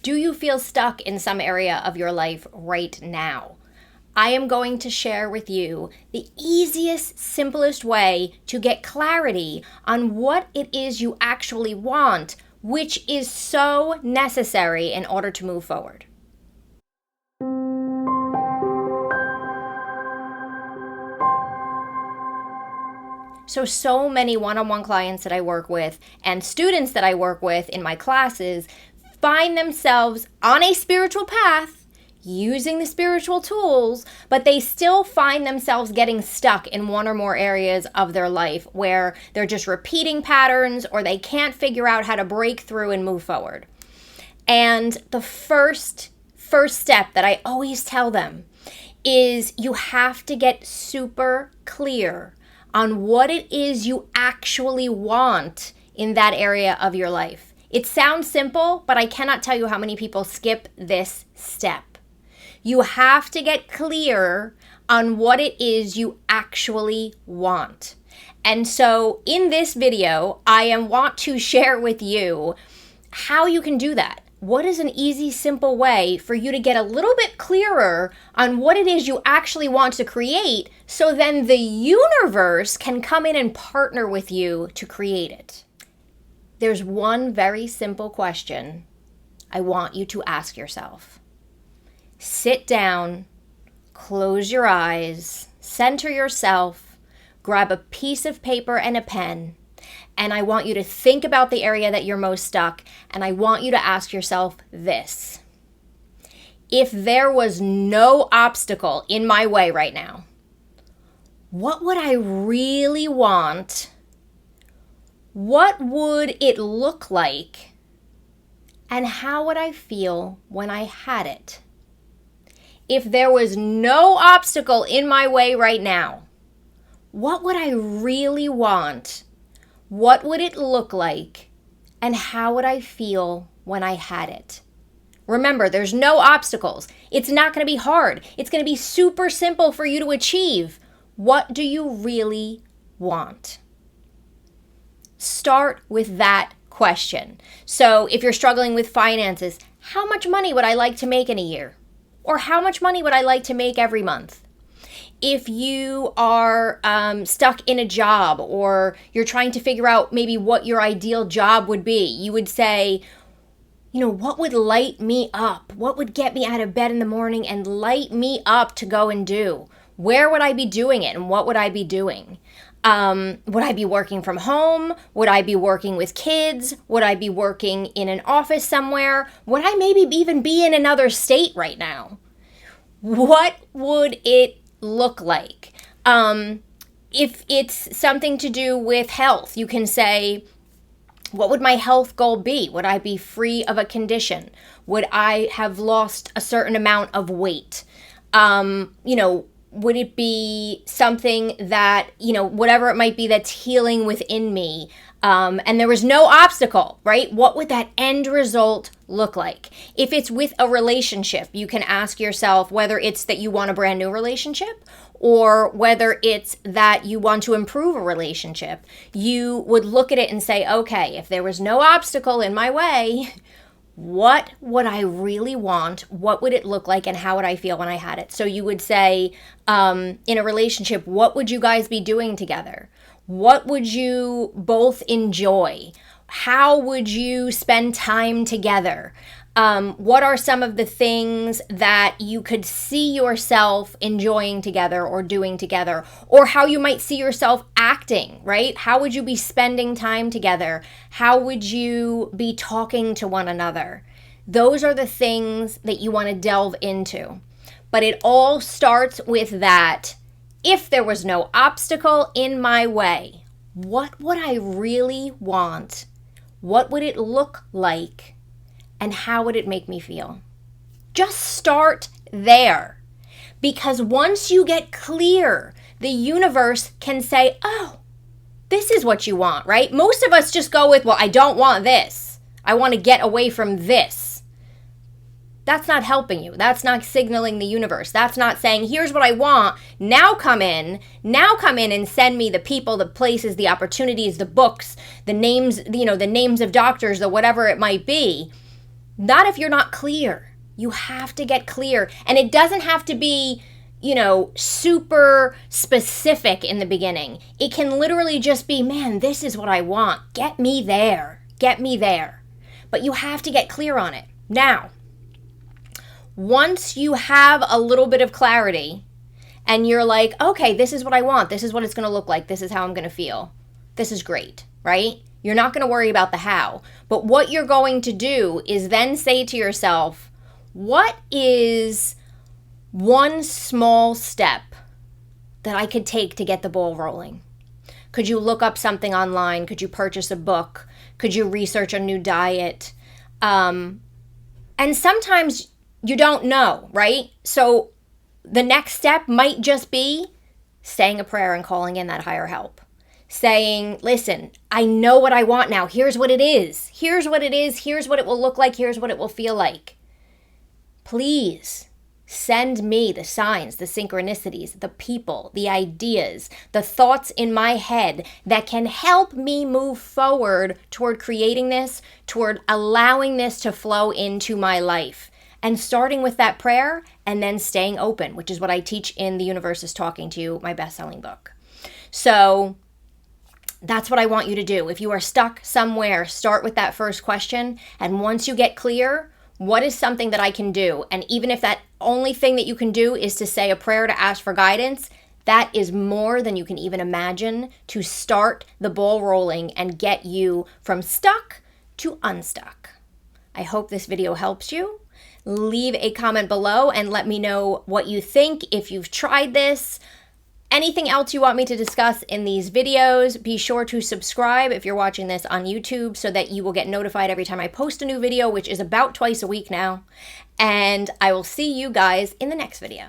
Do you feel stuck in some area of your life right now? I am going to share with you the easiest, simplest way to get clarity on what it is you actually want, which is so necessary in order to move forward. So many one-on-one clients that I work with and students that I work with in my classes find themselves on a spiritual path using the spiritual tools, but they still find themselves getting stuck in one or more areas of their life where they're just repeating patterns or they can't figure out how to break through and move forward. And the first step that I always tell them is you have to get super clear on what it is you actually want in that area of your life. It sounds simple, but I cannot tell you how many people skip this step. You have to get clear on what it is you actually want. And so in this video, I want to share with you how you can do that. What is an easy, simple way for you to get a little bit clearer on what it is you actually want to create so then the universe can come in and partner with you to create it? There's one very simple question I want you to ask yourself. Sit down, close your eyes, center yourself, grab a piece of paper and a pen, and I want you to think about the area that you're most stuck, and I want you to ask yourself this. If there was no obstacle in my way right now, what would I really want? What would it look like? And how would I feel when I had it? If there was no obstacle in my way right now, what would I really want? What would it look like? And how would I feel when I had it? Remember, there's no obstacles. It's not going to be hard. It's going to be super simple for you to achieve. What do you really want? Start with that question. So if you're struggling with finances, how much money would I like to make in a year? Or how much money would I like to make every month? If you are stuck in a job or you're trying to figure out maybe what your ideal job would be, you would say, what would light me up? What would get me out of bed in the morning and light me up to go and do? Where would I be doing it and what would I be doing? Would I be working from home? Would I be working with kids? Would I be working in an office somewhere? Would I maybe even be in another state right now? What would it look like? If it's something to do with health, you can say, what would my health goal be? Would I be free of a condition? Would I have lost a certain amount of weight? Would it be something that, whatever it might be that's healing within me, and there was no obstacle, right? What would that end result look like? If it's with a relationship, you can ask yourself whether it's that you want a brand new relationship or whether it's that you want to improve a relationship. You would look at it and say, okay, if there was no obstacle in my way, what would I really want? What would it look like? And how would I feel when I had it? So you would say, in a relationship, what would you guys be doing together? What would you both enjoy? How would you spend time together? What are some of the things that you could see yourself enjoying together or doing together? Or how you might see yourself acting, right? How would you be spending time together? How would you be talking to one another? Those are the things that you want to delve into. But it all starts with that. If there was no obstacle in my way, what would I really want? What would it look like? And how would it make me feel? Just start there. Because once you get clear, the universe can say, oh, this is what you want, right? Most of us just go with, well, I don't want this. I want to get away from this. That's not helping you. That's not signaling the universe. That's not saying, here's what I want. Now come in and send me the people, the places, the opportunities, the books, the names, the names of doctors, the whatever it might be. Not if you're not clear. You have to get clear. And it doesn't have to be, super specific in the beginning. It can literally just be, man, this is what I want. Get me there. Get me there. But you have to get clear on it. Now, once you have a little bit of clarity and you're like, okay, this is what I want. This is what it's going to look like. This is how I'm going to feel. This is great, right? You're not going to worry about the how. But what you're going to do is then say to yourself, what is one small step that I could take to get the ball rolling? Could you look up something online? Could you purchase a book? Could you research a new diet? And sometimes you don't know, right? So the next step might just be saying a prayer and calling in that higher help. Saying, listen, I know what I want now. Here's what it is. Here's what it is. Here's what it will look like. Here's what it will feel like. Please send me the signs, the synchronicities, the people, the ideas, the thoughts in my head that can help me move forward toward creating this, toward allowing this to flow into my life. And starting with that prayer and then staying open, which is what I teach in The Universe is Talking to You, my best-selling book. So that's what I want you to do. If you are stuck somewhere, start with that first question. And once you get clear, what is something that I can do? And even if that only thing that you can do is to say a prayer to ask for guidance, that is more than you can even imagine to start the ball rolling and get you from stuck to unstuck. I hope this video helps you. Leave a comment below and let me know what you think if you've tried this. Anything else you want me to discuss in these videos, be sure to subscribe if you're watching this on YouTube so that you will get notified every time I post a new video, which is about twice a week now. And I will see you guys in the next video.